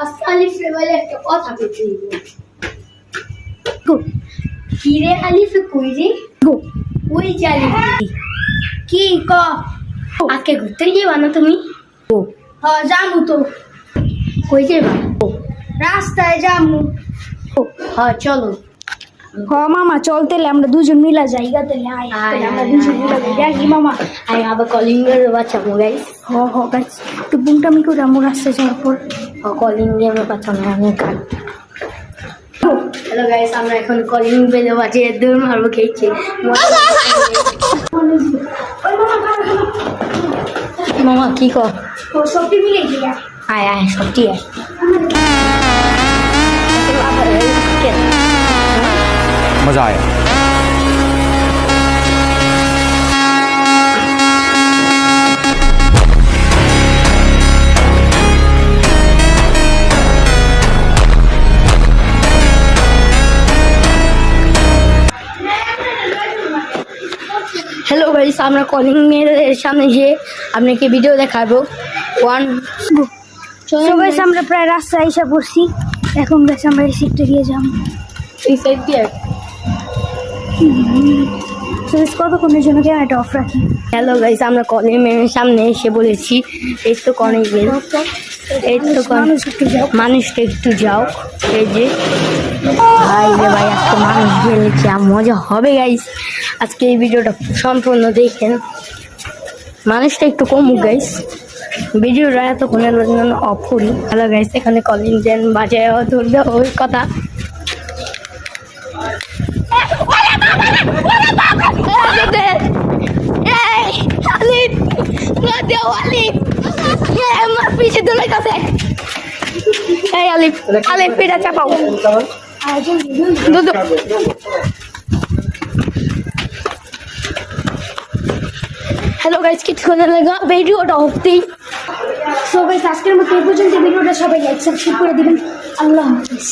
আজকে আলিফে বলে একটা কথা বলতে কি রে আলিফে কই রে ওই যে আলিফ কি ক আজকে ঘুরতে যাবা না তুমি হ্যাঁ যাবো তো কই যাবা রাস্তায় যাবো হ্যাঁ চলো হ্যাঁ মামা চল তাহলে আমরা দুজন মিলা যাই গা তাহলে আমরা দুজন মিলা যাই দেখি মামা আমি আবার কলিং এর বাচ্চাবো গাইস হ্যাঁ গাইস একটু বুমটামি করে আমরা রাস্তায় যাওয়ার পর কলিং দিয়ে আমরা বাচ্চাবো অনেক কাজ হ্যালো গাইস আমরা এখন কলিং বেলে বাজিয়ে দৌড় মারবো খেয়েছি মামা কি কর সবটি মিলে গিয়া আয় আয় সত্যি আয় मजा आया। হ্যালো গাইস আমরা কলিং এর সামনে গিয়ে আপনাকে ভিডিও দেখাবো সো গাইস আমরা প্রায় রাস্তায় এসে পড়ছি এখন গাইস আমরা এই সিটটা দিয়ে যাবো এই সাইড দিয়ে সো গাইস কতক্ষণের জন্য ক্যামেরাটা অফ রাখি হ্যালো গাইস আমরা কলিং এর সামনে এসে বলেছি এই তো কলিং বেল এই তো মানুষটা একটু যাও এই যে ভাই রে ভাই আজকে মানুষ গেলেছে মজা হবে গাইস আজকে এই ভিডিওটা সম্পূর্ণ দেখেন মানুষটা একটু কমুক গাইস ভিডিওটা এতক্ষণের জন্য অফ করি হ্যালো গাইস এখানে কলিং দেন বাজায় ধরবে ওই কথা পিছিয়ে দোলে কাছে এই আলিফ আলিফ পিঠা চাপাও হ্যালো গাইস কিছুক্ষণের লাগা ভিডিওটা অফ দিই সো গাইস আজকের মতো এই পর্যন্ত ভিডিওটা সবাই লাইক সাবস্ক্রাইব করে দিবেন আল্লাহ হাফেজ।